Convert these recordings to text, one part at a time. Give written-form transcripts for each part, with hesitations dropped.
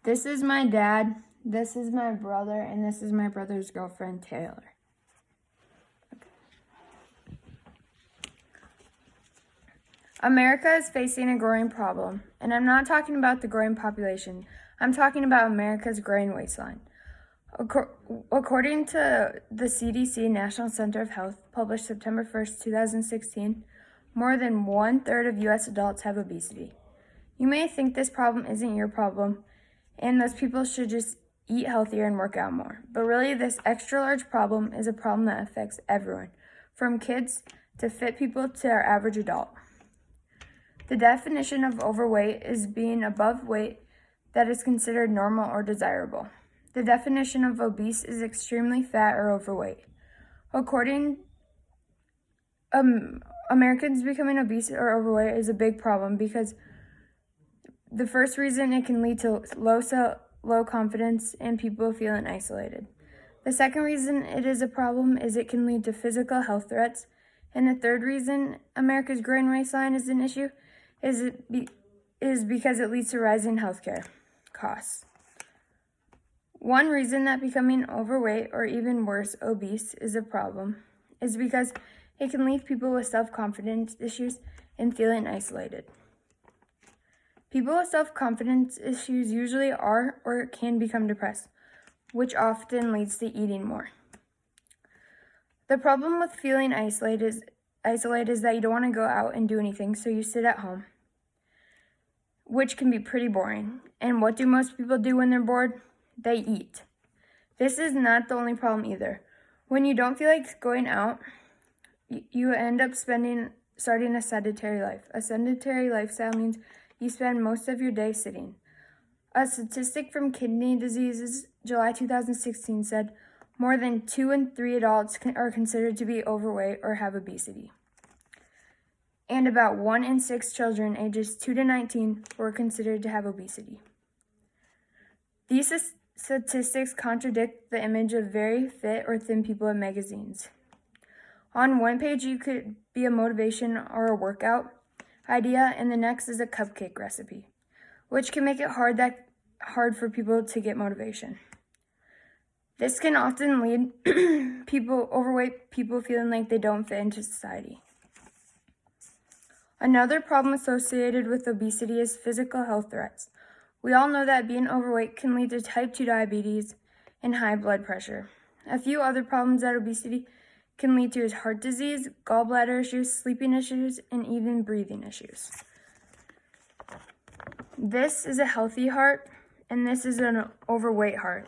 This is my dad, this is my brother, and this is my brother's girlfriend, Taylor. America is facing a growing problem, and I'm not talking about the growing population. I'm talking about America's growing waistline. According to the CDC National Center of Health, published September 1st, 2016, more than 1/3 of U.S. adults have obesity. You may think this problem isn't your problem, and those people should just eat healthier and work out more. But really, this extra large problem is a problem that affects everyone, from kids to fit people to our average adult. The definition of overweight is being above weight that is considered normal or desirable. The definition of obese is extremely fat or overweight. According Americans becoming obese or overweight is a big problem because the first reason it can lead to low confidence and people feeling isolated. The second reason it is a problem is it can lead to physical health threats. And the third reason America's growing waistline is an issue is because it leads to rising healthcare costs. One reason that becoming overweight or even worse, obese is a problem is because it can leave people with self-confidence issues and feeling isolated. People with self-confidence issues usually are or can become depressed, which often leads to eating more. The problem with feeling isolated is that you don't want to go out and do anything, so you sit at home, which can be pretty boring. And what do most people do when they're bored? They eat. This is not the only problem either. When you don't feel like going out, you end up starting a sedentary life. A sedentary lifestyle means you spend most of your day sitting. A statistic from Kidney Diseases, July 2016 said more than 2 in 3 adults are considered to be overweight or have obesity. And about 1 in 6 children ages 2 to 19 were considered to have obesity. These statistics contradict the image of very fit or thin people in magazines. On one page, you could be a motivation or a workout idea, and the next is a cupcake recipe, which can make it hard for people to get motivation. This can often lead overweight people feeling like they don't fit into society. Another problem associated with obesity is physical health threats. We all know that being overweight can lead to type 2 diabetes and high blood pressure. A few other problems that obesity can lead to is heart disease, gallbladder issues, sleeping issues, and even breathing issues. This is a healthy heart, and this is an overweight heart.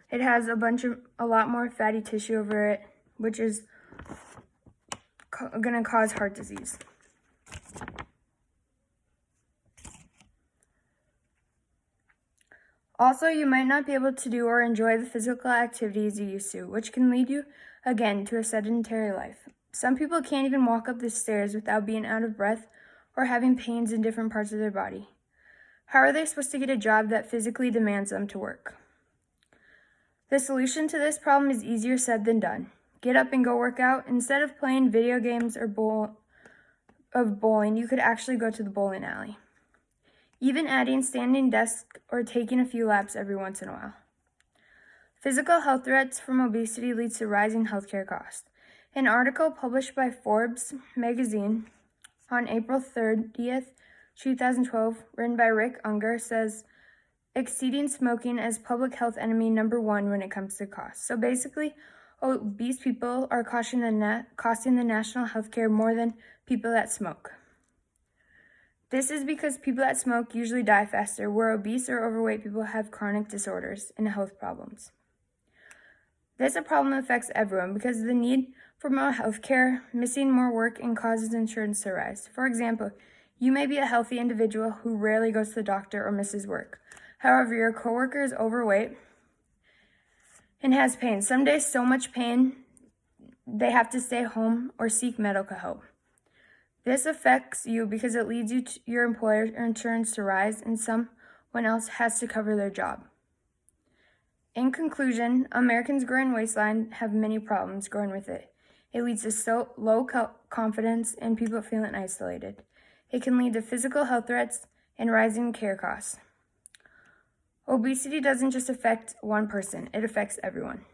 It has a lot more fatty tissue over it, which is going to cause heart disease. Also, you might not be able to do or enjoy the physical activities you used to, which can lead you, again, to a sedentary life. Some people can't even walk up the stairs without being out of breath or having pains in different parts of their body. How are they supposed to get a job that physically demands them to work? The solution to this problem is easier said than done. Get up and go work out. Instead of playing video games or bowling, you could actually go to the bowling alley. Even adding standing desk or taking a few laps every once in a while. Physical health threats from obesity leads to rising healthcare costs. An article published by Forbes magazine on April 30th, 2012, written by Rick Unger, says, exceeding smoking as public health enemy number 1 when it comes to costs. So basically, obese people are costing the national healthcare more than people that smoke. This is because people that smoke usually die faster, where obese or overweight people have chronic disorders and health problems. This is a problem that affects everyone because the need for more health care, missing more work, and causes insurance to rise. For example, you may be a healthy individual who rarely goes to the doctor or misses work. However, your coworker is overweight and has pain. Some days so much pain, they have to stay home or seek medical help. This affects you because it leads your employer's insurance to rise and someone else has to cover their job. In conclusion, Americans' growing waistline have many problems growing with it. It leads to low confidence and people feeling isolated. It can lead to physical health threats and rising care costs. Obesity doesn't just affect one person, it affects everyone.